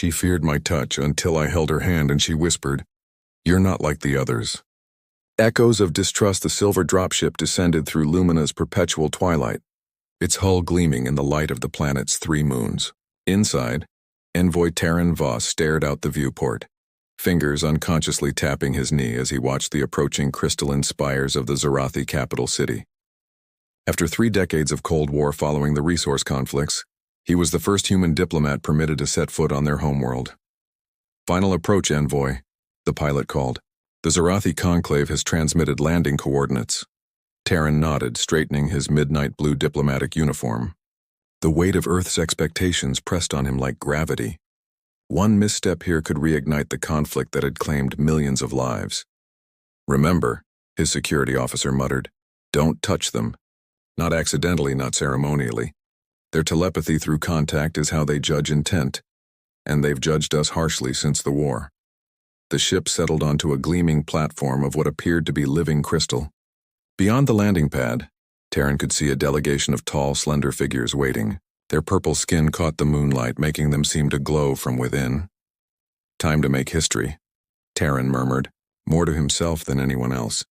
She feared my touch until I held her hand and she whispered, "You're not like the others." Echoes of distrust. The silver dropship descended through Lumina's perpetual twilight, its hull gleaming in the light of the planet's 3 moons. Inside, Envoy Terran Voss stared out the viewport, fingers unconsciously tapping his knee as he watched the approaching crystalline spires of the Zarathi capital city. After 3 decades of Cold War following the resource conflicts, he was the first human diplomat permitted to set foot on their homeworld. "Final approach, Envoy," the pilot called. "The Zarathi conclave has transmitted landing coordinates." Terran nodded, straightening his midnight blue diplomatic uniform. The weight of Earth's expectations pressed on him like gravity. One misstep here could reignite the conflict that had claimed millions of lives. "Remember," his security officer muttered, "don't touch them. Not accidentally, not ceremonially. Their telepathy through contact is how they judge intent, and they've judged us harshly since the war." The ship settled onto a gleaming platform of what appeared to be living crystal. Beyond the landing pad, Terran could see a delegation of tall, slender figures waiting. Their purple skin caught the moonlight, making them seem to glow from within. "Time to make history," Terran murmured, more to himself than anyone else.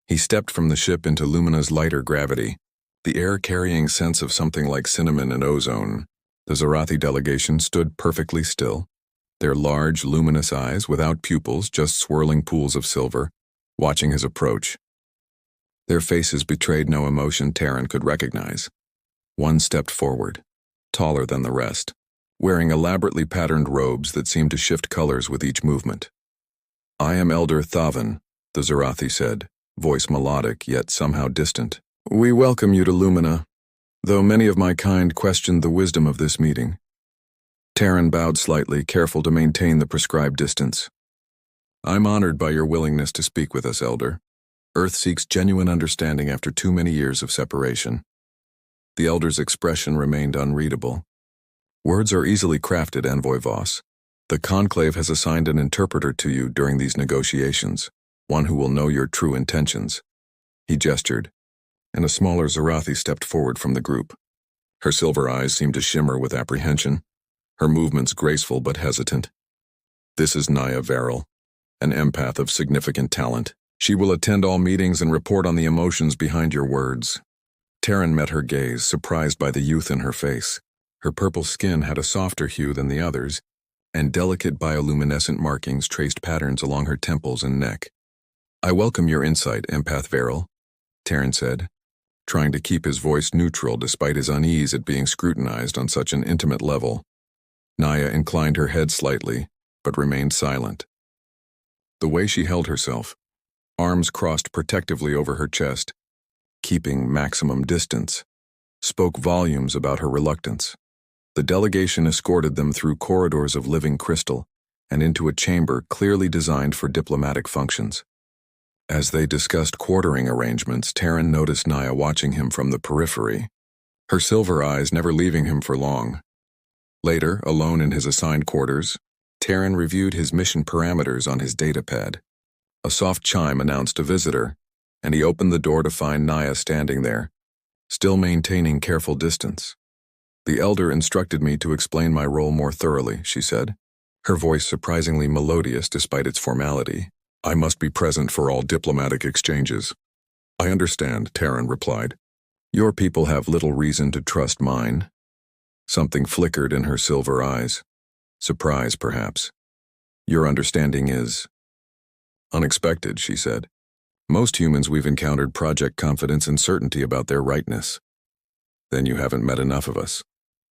He stepped from the ship into Lumina's lighter gravity, the air carrying scents of something like cinnamon and ozone. The Zarathi delegation stood perfectly still, their large, luminous eyes without pupils, just swirling pools of silver, watching his approach. Their faces betrayed no emotion Terran could recognize. One stepped forward, taller than the rest, wearing elaborately patterned robes that seemed to shift colors with each movement. "I am Elder Thavan," the Zarathi said, voice melodic yet somehow distant. "We welcome you to Lumina, though many of my kind questioned the wisdom of this meeting." Terran bowed slightly, careful to maintain the prescribed distance. "I'm honored by your willingness to speak with us, Elder. Earth seeks genuine understanding after too many years of separation." The Elder's expression remained unreadable. "Words are easily crafted, Envoy Voss. The Conclave has assigned an interpreter to you during these negotiations, one who will know your true intentions." He gestured, and a smaller Zarathi stepped forward from the group. Her silver eyes seemed to shimmer with apprehension, her movements graceful but hesitant. "This is Naya Varel, an empath of significant talent. She will attend all meetings and report on the emotions behind your words." Terran met her gaze, surprised by the youth in her face. Her purple skin had a softer hue than the others, and delicate bioluminescent markings traced patterns along her temples and neck. "I welcome your insight, Empath Varel," Terran said, trying to keep his voice neutral despite his unease at being scrutinized on such an intimate level. Naya inclined her head slightly, but remained silent. The way she held herself, arms crossed protectively over her chest, keeping maximum distance, spoke volumes about her reluctance. The delegation escorted them through corridors of living crystal and into a chamber clearly designed for diplomatic functions. As they discussed quartering arrangements, Terran noticed Naya watching him from the periphery, her silver eyes never leaving him for long. Later, alone in his assigned quarters, Terran reviewed his mission parameters on his datapad. A soft chime announced a visitor, and he opened the door to find Naya standing there, still maintaining careful distance. "The Elder instructed me to explain my role more thoroughly," she said, her voice surprisingly melodious despite its formality. "I must be present for all diplomatic exchanges." "I understand," Terran replied. "Your people have little reason to trust mine." Something flickered in her silver eyes. Surprise, perhaps. "Your understanding is unexpected," she said. "Most humans we've encountered project confidence and certainty about their rightness." "Then you haven't met enough of us,"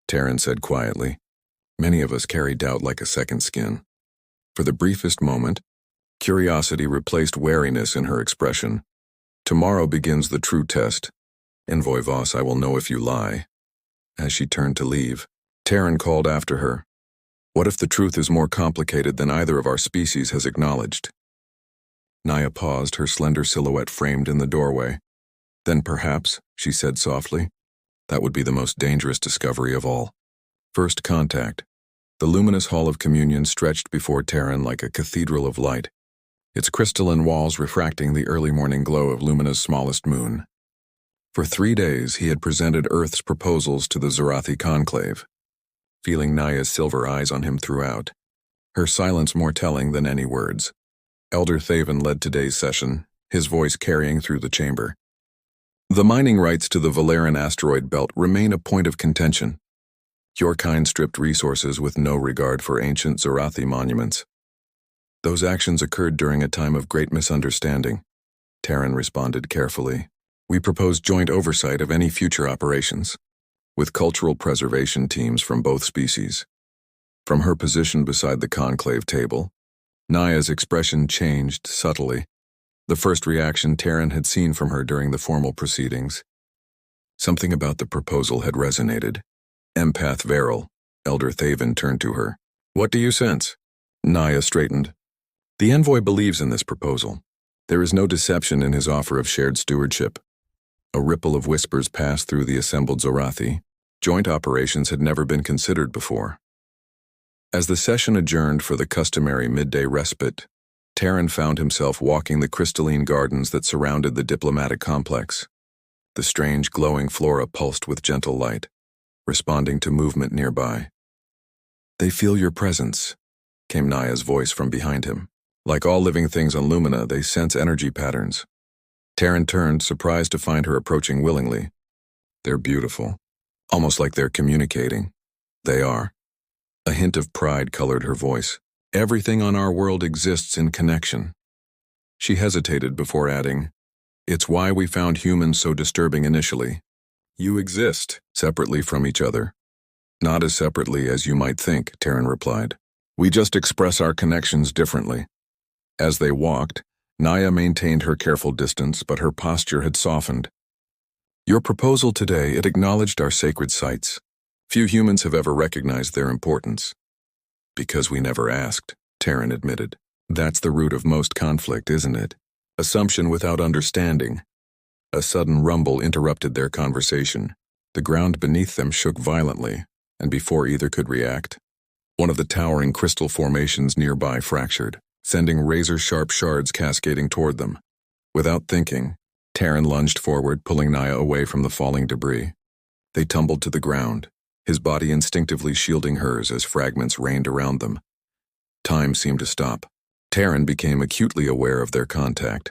Terran said quietly. "Many of us carry doubt like a second skin." For the briefest moment, curiosity replaced wariness in her expression. "Tomorrow begins the true test. Envoy Voss, I will know if you lie." As she turned to leave, Terran called after her. "What if the truth is more complicated than either of our species has acknowledged?" Naya paused, her slender silhouette framed in the doorway. "Then perhaps," she said softly, "that would be the most dangerous discovery of all." First contact. The luminous hall of communion stretched before Terran like a cathedral of light, its crystalline walls refracting the early morning glow of Lumina's smallest moon. For 3 days he had presented Earth's proposals to the Zarathi conclave. feeling Naya's silver eyes on him throughout, her silence more telling than any words. Elder Thaven led today's session, his voice carrying through the chamber. The mining rights to the Valeran asteroid belt remain a point of contention. Your kind stripped resources with no regard for ancient Zorathi monuments. Those actions occurred during a time of great misunderstanding. Terran responded carefully. We propose joint oversight of any future operations, with cultural preservation teams from both species. From her position beside the conclave table, Naya's expression changed subtly, the first reaction Terran had seen from her during the formal proceedings. Something about the proposal had resonated. Empath Veril, Elder Thaven turned to her. What do you sense? Naya straightened. The envoy believes in this proposal. There is no deception in his offer of shared stewardship. A ripple of whispers passed through the assembled Zorathi. Joint operations had never been considered before. As the session adjourned for the customary midday respite, Terran found himself walking the crystalline gardens that surrounded the diplomatic complex. The strange glowing flora pulsed with gentle light, responding to movement nearby. They feel your presence, came Naya's voice from behind him. Like all living things on Lumina, they sense energy patterns. Terran turned, surprised to find her approaching willingly. They're beautiful, almost like they're communicating. They are. A hint of pride colored her voice. Everything on our world exists in connection. She hesitated before adding, It's why we found humans so disturbing initially. You exist, separately from each other. Not as separately as you might think, Terran replied. We just express our connections differently. As they walked, Naya maintained her careful distance, but her posture had softened. Your proposal today, it acknowledged our sacred sites. Few humans have ever recognized their importance. Because we never asked, Terran admitted. That's the root of most conflict, isn't it? Assumption without understanding. A sudden rumble interrupted their conversation. The ground beneath them shook violently, and before either could react, one of the towering crystal formations nearby fractured, sending razor-sharp shards cascading toward them. Without thinking, Terran lunged forward, pulling Naya away from the falling debris. They tumbled to the ground, his body instinctively shielding hers as fragments rained around them. Time seemed to stop. Terran became acutely aware of their contact,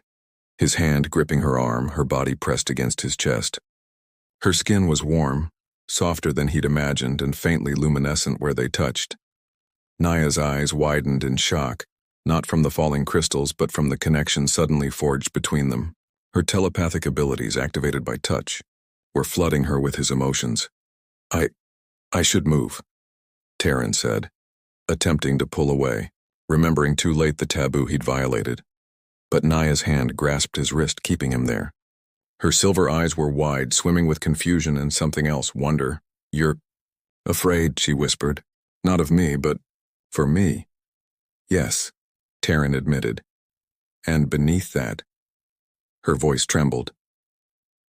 his hand gripping her arm, her body pressed against his chest. Her skin was warm, softer than he'd imagined, and faintly luminescent where they touched. Naya's eyes widened in shock, not from the falling crystals, but from the connection suddenly forged between them. Her telepathic abilities, activated by touch, were flooding her with his emotions. I should move, Terran said, attempting to pull away, remembering too late the taboo he'd violated. But Naya's hand grasped his wrist, keeping him there. Her silver eyes were wide, swimming with confusion and something else, wonder. You're afraid, she whispered. Not of me, but for me. Yes, Terran admitted. And beneath that, her voice trembled.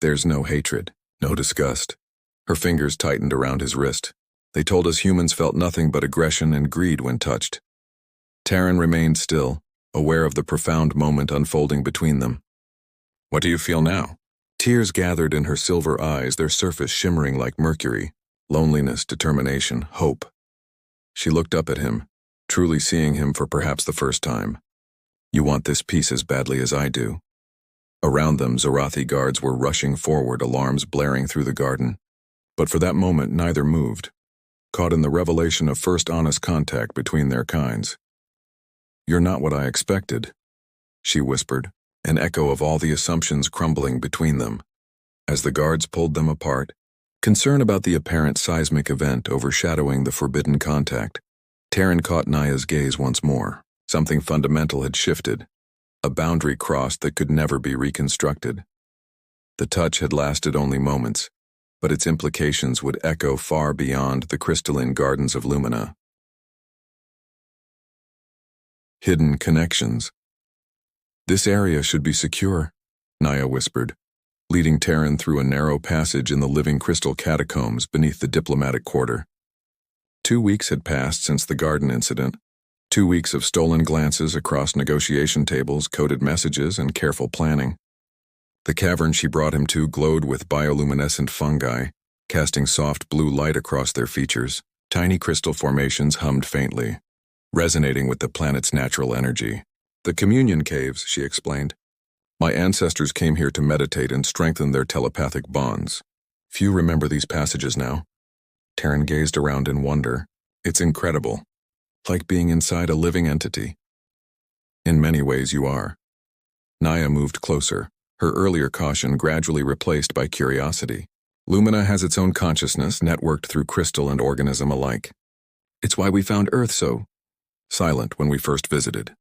There's no hatred, no disgust. Her fingers tightened around his wrist. They told us humans felt nothing but aggression and greed when touched. Terran remained still, aware of the profound moment unfolding between them. What do you feel now? Tears gathered in her silver eyes, their surface shimmering like mercury. Loneliness, determination, hope. She looked up at him, truly seeing him for perhaps the first time. You want this peace as badly as I do. Around them, Zorathi guards were rushing forward, alarms blaring through the garden. But for that moment, neither moved, caught in the revelation of first honest contact between their kinds. You're not what I expected, she whispered, an echo of all the assumptions crumbling between them. As the guards pulled them apart, concern about the apparent seismic event overshadowing the forbidden contact, Terran caught Naya's gaze once more. Something fundamental had shifted, a boundary crossed that could never be reconstructed. The touch had lasted only moments, but its implications would echo far beyond the crystalline gardens of Lumina. Hidden connections. This area should be secure, Naya whispered, leading Terran through a narrow passage in the living crystal catacombs beneath the diplomatic quarter. 2 weeks had passed since the garden incident, 2 weeks of stolen glances across negotiation tables, coded messages, and careful planning. The cavern she brought him to glowed with bioluminescent fungi, casting soft blue light across their features. Tiny crystal formations hummed faintly, resonating with the planet's natural energy. The communion caves, she explained. My ancestors came here to meditate and strengthen their telepathic bonds. Few remember these passages now. Taryn gazed around in wonder. It's incredible. Like being inside a living entity. In many ways you are. Naya moved closer, her earlier caution gradually replaced by curiosity. Lumina has its own consciousness networked through crystal and organism alike. It's why we found Earth so silent when we first visited.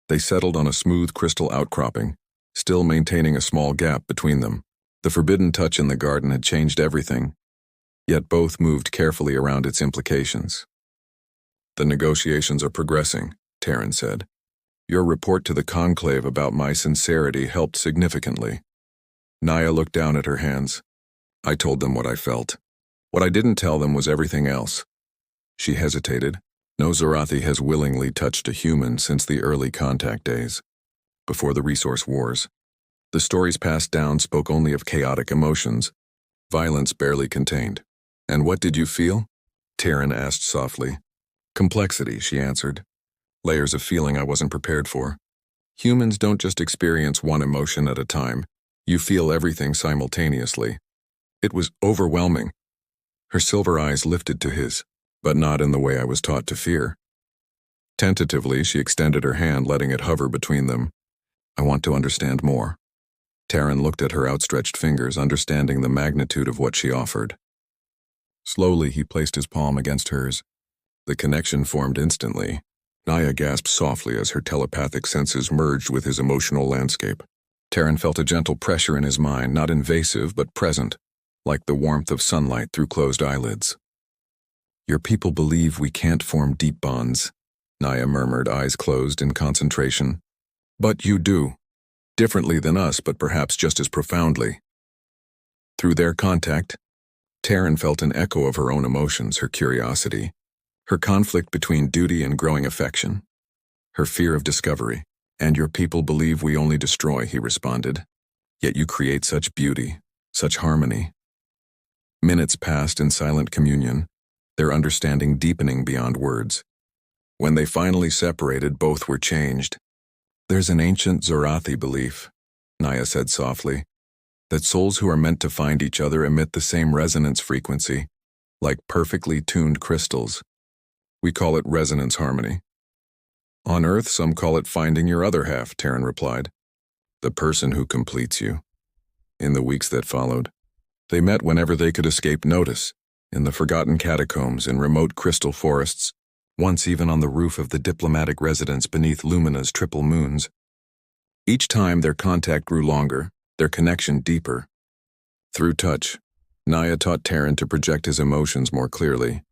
They settled on a smooth crystal outcropping, still maintaining a small gap between them. The forbidden touch in the garden had changed everything, yet both moved carefully around its implications. The negotiations are progressing, Taryn said. Your report to the conclave about my sincerity helped significantly. Naya looked down at her hands. I told them what I felt. What I didn't tell them was everything else. She hesitated. No Zorathi has willingly touched a human since the early contact days, before the resource wars. The stories passed down spoke only of chaotic emotions, violence barely contained. And what did you feel? Taryn asked softly. Complexity, she answered. Layers of feeling I wasn't prepared for. Humans don't just experience one emotion at a time. You feel everything simultaneously. It was overwhelming. Her silver eyes lifted to his, but not in the way I was taught to fear. Tentatively, she extended her hand, letting it hover between them. I want to understand more. Taryn looked at her outstretched fingers, understanding the magnitude of what she offered. Slowly, he placed his palm against hers. The connection formed instantly. Naya gasped softly as her telepathic senses merged with his emotional landscape. Taryn felt a gentle pressure in his mind, not invasive but present, like the warmth of sunlight through closed eyelids. Your people believe we can't form deep bonds, Naya murmured, eyes closed in concentration. But you do. Differently than us, but perhaps just as profoundly. Through their contact, Taryn felt an echo of her own emotions, her curiosity, her conflict between duty and growing affection, her fear of discovery. And your people believe we only destroy, he responded. Yet you create such beauty, such harmony. Minutes passed in silent communion, their understanding deepening beyond words. When they finally separated, both were changed. There's an ancient Zorathi belief, Naya said softly, that souls who are meant to find each other emit the same resonance frequency, like perfectly tuned crystals. We call it resonance harmony. On Earth, some call it finding your other half, Taryn replied. The person who completes you. In the weeks that followed, they met whenever they could escape notice, in the forgotten catacombs, in remote crystal forests, once even on the roof of the diplomatic residence beneath Lumina's triple moons. Each time their contact grew longer, their connection deeper. Through touch, Naya taught Taryn to project his emotions more clearly,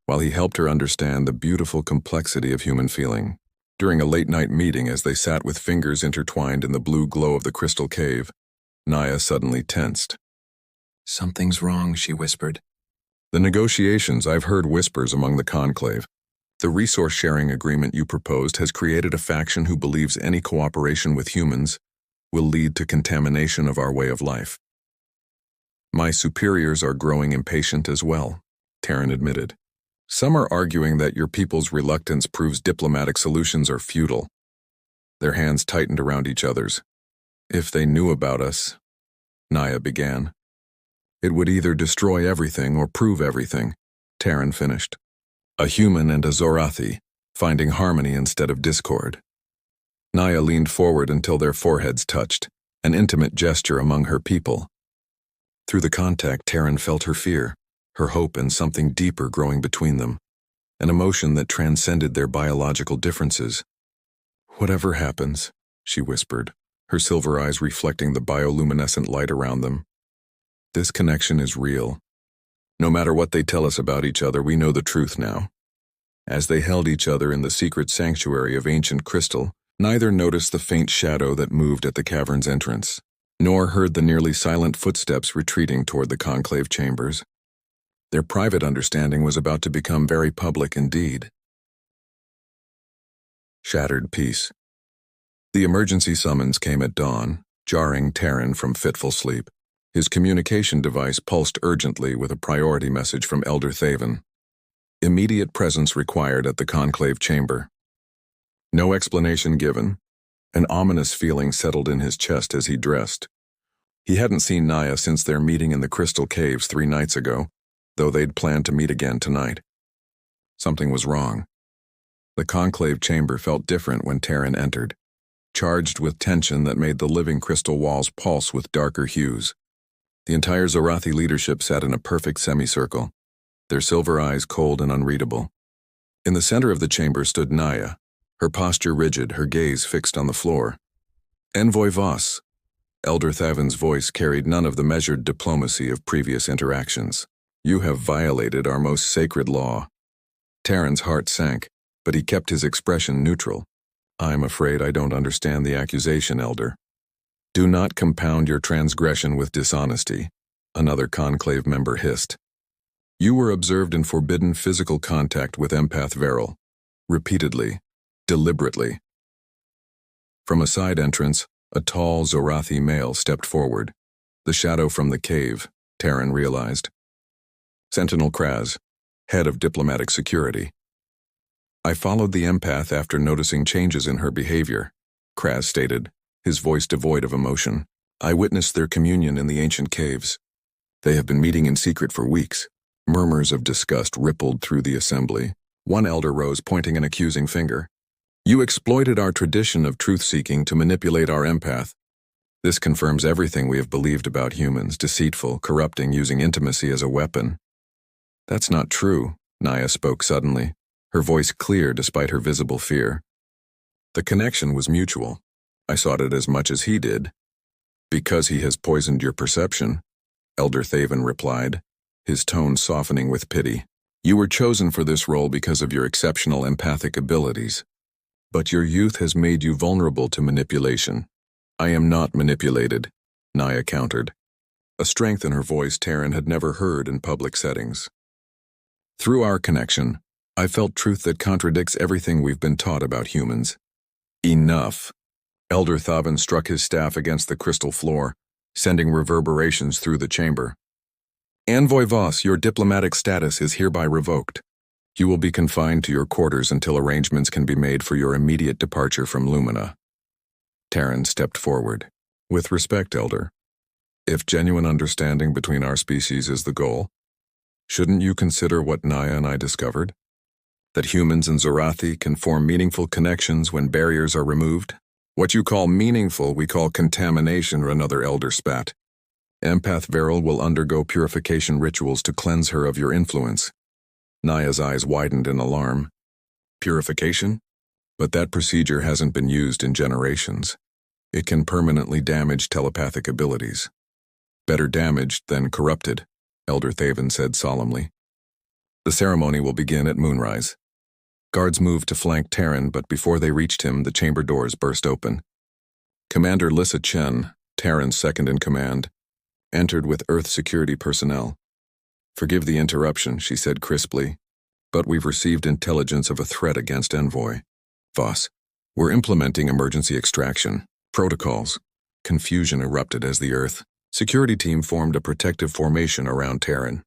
while he helped her understand the beautiful complexity of human feeling. During a late-night meeting, as they sat with fingers intertwined in the blue glow of the crystal cave, Naya suddenly tensed. Something's wrong, she whispered. The negotiations, I've heard whispers among the conclave. The resource-sharing agreement you proposed has created a faction who believes any cooperation with humans will lead to contamination of our way of life. My superiors are growing impatient as well, Taryn admitted. Some are arguing that your people's reluctance proves diplomatic solutions are futile. Their hands tightened around each other's. If they knew about us, Naya began. It would either destroy everything or prove everything, Taryn finished. A human and a Zorathi, finding harmony instead of discord. Naya leaned forward until their foreheads touched, an intimate gesture among her people. Through the contact, Taryn felt her fear, her hope, and something deeper growing between them, an emotion that transcended their biological differences. Whatever happens, she whispered, her silver eyes reflecting the bioluminescent light around them. This connection is real. No matter what they tell us about each other, we know the truth now. As they held each other in the secret sanctuary of ancient crystal, neither noticed the faint shadow that moved at the cavern's entrance, nor heard the nearly silent footsteps retreating toward the conclave chambers. Their private understanding was about to become very public indeed. Shattered peace. The emergency summons came at dawn, jarring Taryn from fitful sleep. His communication device pulsed urgently with a priority message from Elder Thaven. Immediate presence required at the conclave chamber. No explanation given. An ominous feeling settled in his chest as he dressed. He hadn't seen Naya since their meeting in the Crystal Caves 3 nights ago, though they'd planned to meet again tonight. Something was wrong. The conclave chamber felt different when Terran entered, charged with tension that made the living crystal walls pulse with darker hues. The entire Zorathi leadership sat in a perfect semicircle, their silver eyes cold and unreadable. In the center of the chamber stood Naya, her posture rigid, her gaze fixed on the floor. Envoy Voss. Elder Thavin's voice carried none of the measured diplomacy of previous interactions. You have violated our most sacred law. Terran's heart sank, but he kept his expression neutral. I'm afraid I don't understand the accusation, Elder. Do not compound your transgression with dishonesty, another conclave member hissed. You were observed in forbidden physical contact with empath Veril, repeatedly, deliberately. From a side entrance, a tall Zorathi male stepped forward. The shadow from the cave, Terran realized. Sentinel Kraz, head of diplomatic security. I followed the empath after noticing changes in her behavior, Kraz stated, his voice devoid of emotion. I witnessed their communion in the ancient caves. They have been meeting in secret for weeks. Murmurs of disgust rippled through the assembly. One elder rose, pointing an accusing finger. You exploited our tradition of truth-seeking to manipulate our empath. This confirms everything we have believed about humans, deceitful, corrupting, using intimacy as a weapon. That's not true, Naya spoke suddenly, her voice clear despite her visible fear. The connection was mutual. I sought it as much as he did. Because he has poisoned your perception, Elder Thaven replied, his tone softening with pity. You were chosen for this role because of your exceptional empathic abilities. But your youth has made you vulnerable to manipulation. I am not manipulated, Naya countered, a strength in her voice Terran had never heard in public settings. Through our connection, I felt truth that contradicts everything we've been taught about humans. Enough. Elder Thaven struck his staff against the crystal floor, sending reverberations through the chamber. Envoy Voss, your diplomatic status is hereby revoked. You will be confined to your quarters until arrangements can be made for your immediate departure from Lumina. Terran stepped forward. With respect, Elder, if genuine understanding between our species is the goal, shouldn't you consider what Naya and I discovered? That humans and Zorathi can form meaningful connections when barriers are removed? What you call meaningful, we call contamination, another elder spat. Empath Veril will undergo purification rituals to cleanse her of your influence. Naya's eyes widened in alarm. Purification? But that procedure hasn't been used in generations. It can permanently damage telepathic abilities. Better damaged than corrupted, Elder Thaven said solemnly. The ceremony will begin at moonrise. Guards moved to flank Terran, but before they reached him, the chamber doors burst open. Commander Lissa Chen, Terran's second-in-command, entered with Earth security personnel. Forgive the interruption, she said crisply, but we've received intelligence of a threat against Envoy Voss. We're implementing emergency extraction protocols. Confusion erupted as the Earth security team formed a protective formation around Terran.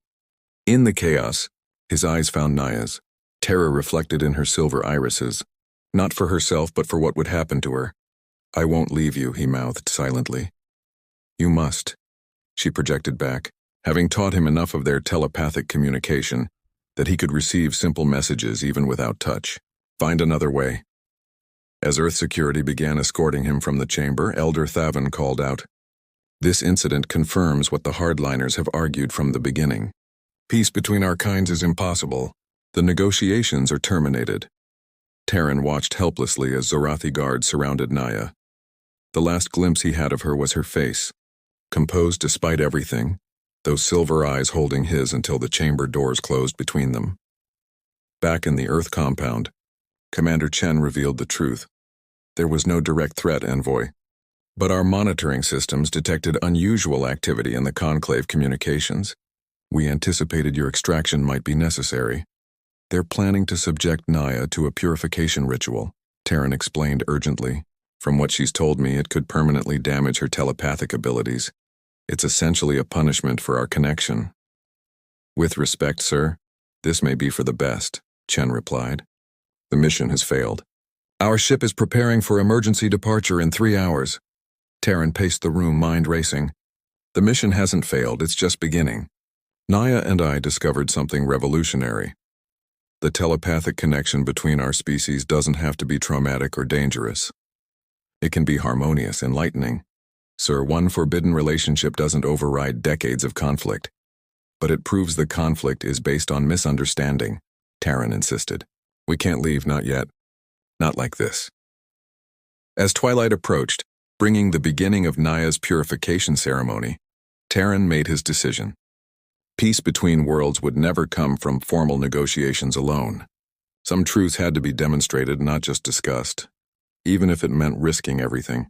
In the chaos, his eyes found Naya's. Terror reflected in her silver irises, not for herself but for what would happen to her. I won't leave you, he mouthed silently. You must, she projected back, having taught him enough of their telepathic communication that he could receive simple messages even without touch. Find another way. As Earth security began escorting him from the chamber, Elder Thaven called out, This incident confirms what the hardliners have argued from the beginning. Peace between our kinds is impossible. The negotiations are terminated. Terran watched helplessly as Zorathi guards surrounded Naya. The last glimpse he had of her was her face, composed despite everything, those silver eyes holding his until the chamber doors closed between them. Back in the Earth compound, Commander Chen revealed the truth. There was no direct threat, Envoy, but our monitoring systems detected unusual activity in the Conclave communications. We anticipated your extraction might be necessary. They're planning to subject Naya to a purification ritual, Terran explained urgently. From what she's told me, it could permanently damage her telepathic abilities. It's essentially a punishment for our connection. With respect, sir, This may be for the best, Chen replied. The mission has failed. Our ship is preparing for emergency departure in 3 hours. Terran paced the room, mind racing. The mission hasn't failed, it's just beginning. Naya and I discovered something revolutionary. The telepathic connection between our species doesn't have to be traumatic or dangerous. It can be harmonious, enlightening. Sir, one forbidden relationship doesn't override decades of conflict. But it proves the conflict is based on misunderstanding, Terran insisted. We can't leave, not yet. Not like this. As twilight approached, bringing the beginning of Naya's purification ceremony, Terran made his decision. Peace between worlds would never come from formal negotiations alone. Some truths had to be demonstrated, not just discussed, even if it meant risking everything.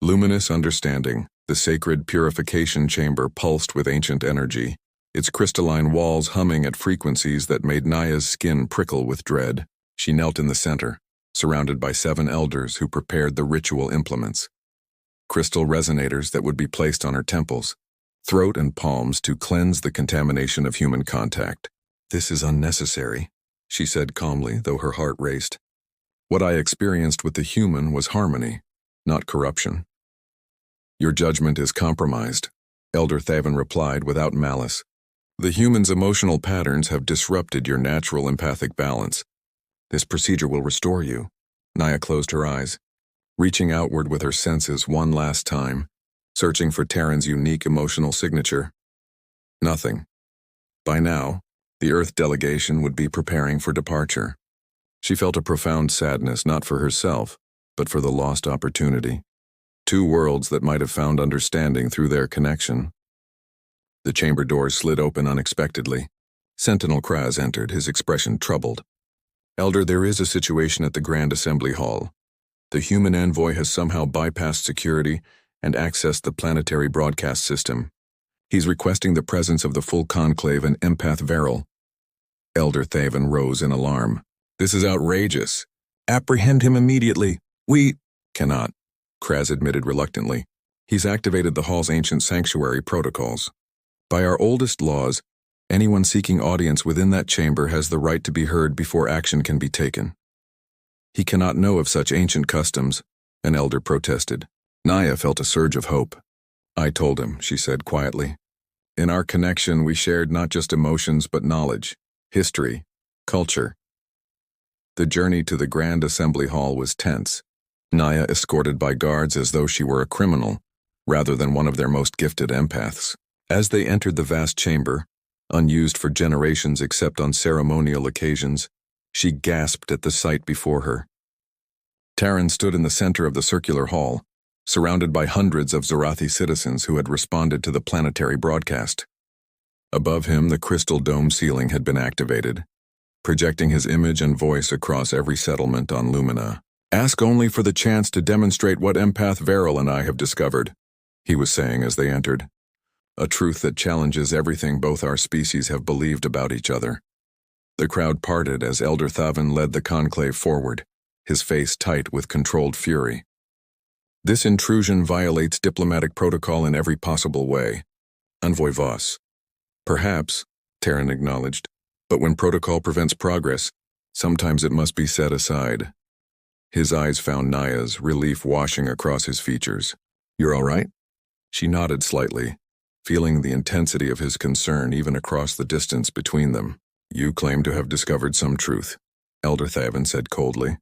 Luminous understanding, the sacred purification chamber pulsed with ancient energy, its crystalline walls humming at frequencies that made Naya's skin prickle with dread. She knelt in the center, surrounded by 7 elders who prepared the ritual implements. Crystal resonators that would be placed on her temples, throat and palms to cleanse the contamination of human contact. This is unnecessary, she said calmly, though her heart raced. What I experienced with the human was harmony, not corruption. Your judgment is compromised, Elder Thaven replied without malice. The human's emotional patterns have disrupted your natural empathic balance. This procedure will restore you. Naya closed her eyes, reaching outward with her senses one last time, searching for Terran's unique emotional signature. Nothing. By now, the Earth delegation would be preparing for departure. She felt a profound sadness, not for herself, but for the lost opportunity. 2 worlds that might have found understanding through their connection. The chamber doors slid open unexpectedly. Sentinel Kraz entered, his expression troubled. Elder, there is a situation at the Grand Assembly Hall. The human envoy has somehow bypassed security and accessed the planetary broadcast system. He's requesting the presence of the full conclave and empath Veril. Elder Thaven rose in alarm. This is outrageous. Apprehend him immediately. We cannot, Kraz admitted reluctantly. He's activated the hall's ancient sanctuary protocols. By our oldest laws, anyone seeking audience within that chamber has the right to be heard before action can be taken. He cannot know of such ancient customs, an elder protested. Naya felt a surge of hope. I told him, she said quietly. In our connection, we shared not just emotions but knowledge, history, culture. The journey to the Grand Assembly Hall was tense. Naya escorted by guards as though she were a criminal, rather than one of their most gifted empaths. As they entered the vast chamber, unused for generations except on ceremonial occasions, she gasped at the sight before her. Terran stood in the center of the circular hall, surrounded by hundreds of Zarathi citizens who had responded to the planetary broadcast. Above him, the crystal dome ceiling had been activated, projecting his image and voice across every settlement on Lumina. Ask only for the chance to demonstrate what empath Veril and I have discovered, he was saying as they entered. A truth that challenges everything both our species have believed about each other. The crowd parted as Elder Thaven led the conclave forward, his face tight with controlled fury. This intrusion violates diplomatic protocol in every possible way. Envoy Voss. Perhaps, Terran acknowledged, but when protocol prevents progress, sometimes it must be set aside. His eyes found Naya's, relief washing across his features. You're all right? She nodded slightly, feeling the intensity of his concern even across the distance between them. You claim to have discovered some truth, Elder Thaven said coldly.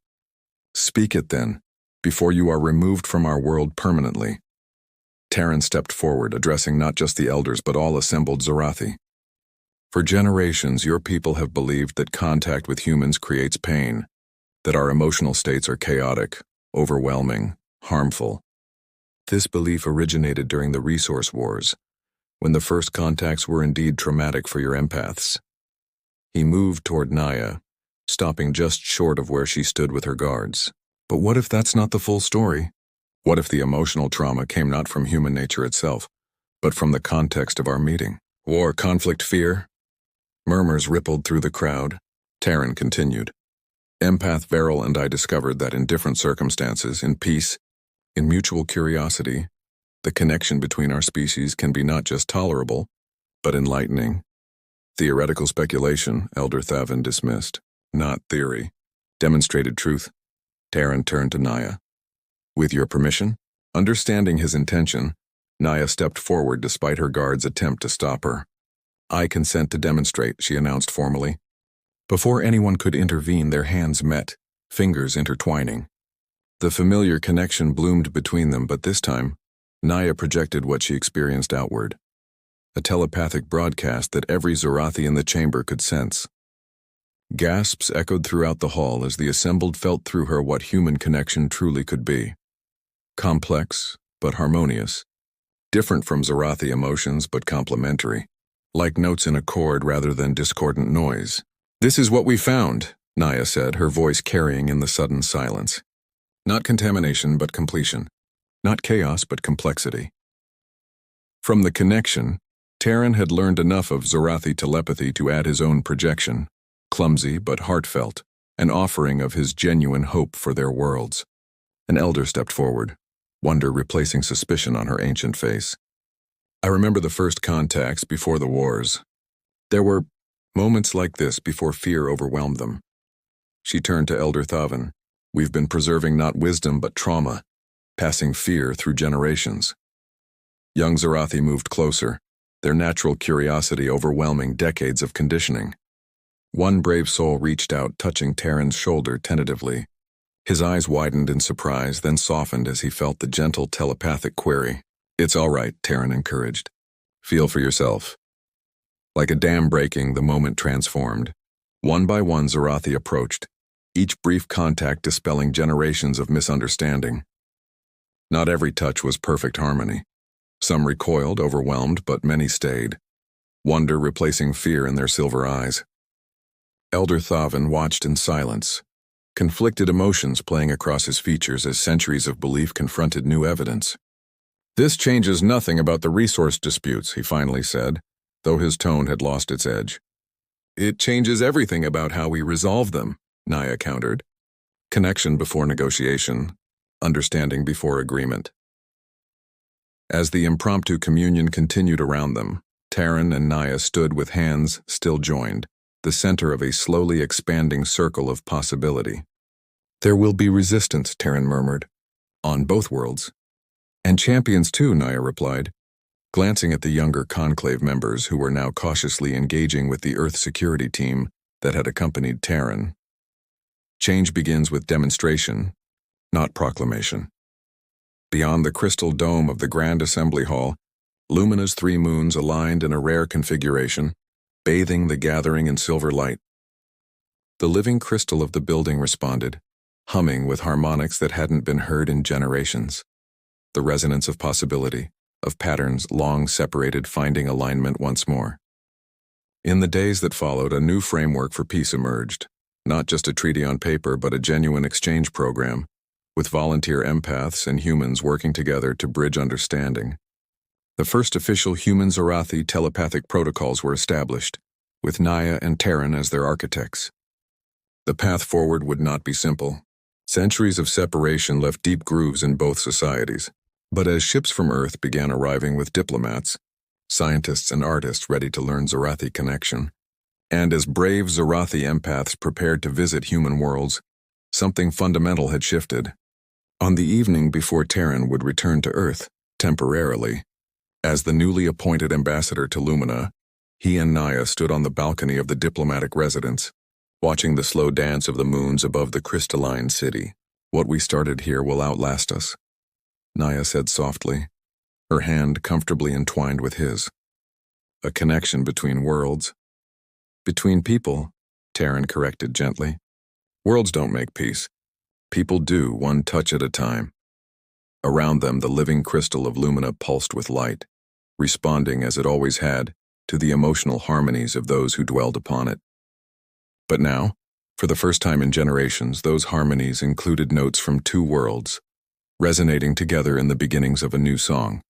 Speak it then, before you are removed from our world permanently. Terran stepped forward, addressing not just the elders but all assembled Zarathi. For generations, your people have believed that contact with humans creates pain, that our emotional states are chaotic, overwhelming, harmful. This belief originated during the resource wars, when the first contacts were indeed traumatic for your empaths. He moved toward Naya, stopping just short of where she stood with her guards. But what if that's not the full story? What if the emotional trauma came not from human nature itself, but from the context of our meeting? War, conflict, fear? Murmurs rippled through the crowd. Terran continued. Empath Veril and I discovered that in different circumstances, in peace, in mutual curiosity, the connection between our species can be not just tolerable, but enlightening. Theoretical speculation, Elder Thavin dismissed. Not theory. Demonstrated truth. Terran turned to Naya. With your permission? Understanding his intention, Naya stepped forward despite her guard's attempt to stop her. I consent to demonstrate, she announced formally. Before anyone could intervene, their hands met, fingers intertwining. The familiar connection bloomed between them, but this time, Naya projected what she experienced outward. A telepathic broadcast that every Zorathi in the chamber could sense. Gasps echoed throughout the hall as the assembled felt through her what human connection truly could be. Complex, but harmonious. Different from Zorathi emotions, but complementary. Like notes in a chord rather than discordant noise. This is what we found, Naya said, her voice carrying in the sudden silence. Not contamination, but completion. Not chaos, but complexity. From the connection, Terran had learned enough of Zorathi telepathy to add his own projection, clumsy but heartfelt, an offering of his genuine hope for their worlds. An elder stepped forward, wonder replacing suspicion on her ancient face. I remember the first contacts before the wars. There were moments like this before fear overwhelmed them. She turned to Elder Thavin. We've been preserving not wisdom but trauma, passing fear through generations. Young Zorathi moved closer, their natural curiosity overwhelming decades of conditioning. One brave soul reached out, touching Terran's shoulder tentatively. His eyes widened in surprise, then softened as he felt the gentle telepathic query. It's all right, Terran encouraged. Feel for yourself. Like a dam breaking, the moment transformed. One by one, Zorathi approached, each brief contact dispelling generations of misunderstanding. Not every touch was perfect harmony. Some recoiled, overwhelmed, but many stayed. Wonder replacing fear in their silver eyes. Elder Thavin watched in silence, conflicted emotions playing across his features as centuries of belief confronted new evidence. This changes nothing about the resource disputes, he finally said, though his tone had lost its edge. It changes everything about how we resolve them, Naya countered. Connection before negotiation, understanding before agreement. As the impromptu communion continued around them, Terran and Naya stood with hands still joined, the center of a slowly expanding circle of possibility. There will be resistance, Terran murmured. On both worlds. And champions too, Naya replied, glancing at the younger conclave members who were now cautiously engaging with the Earth security team that had accompanied Terran. Change begins with demonstration, not proclamation. Beyond the crystal dome of the Grand Assembly Hall, Lumina's three moons aligned in a rare configuration, bathing the gathering in silver light. The living crystal of the building responded, humming with harmonics that hadn't been heard in generations. The resonance of possibility, of patterns long separated finding alignment once more. In the days that followed, a new framework for peace emerged, not just a treaty on paper but a genuine exchange program, with volunteer empaths and humans working together to bridge understanding. The first official human Zorathi telepathic protocols were established, with Naya and Terran as their architects. The path forward would not be simple. Centuries of separation left deep grooves in both societies. But as ships from Earth began arriving with diplomats, scientists and artists ready to learn Zorathi connection, and as brave Zorathi empaths prepared to visit human worlds, something fundamental had shifted. On the evening before Terran would return to Earth, temporarily, as the newly appointed ambassador to Lumina, he and Naya stood on the balcony of the diplomatic residence, watching the slow dance of the moons above the crystalline city. What we started here will outlast us, Naya said softly, her hand comfortably entwined with his. A connection between worlds. Between people, Terran corrected gently. Worlds don't make peace. People do, one touch at a time. Around them, the living crystal of Lumina pulsed with light, responding as it always had to the emotional harmonies of those who dwelled upon it. But now, for the first time in generations, those harmonies included notes from two worlds, resonating together in the beginnings of a new song.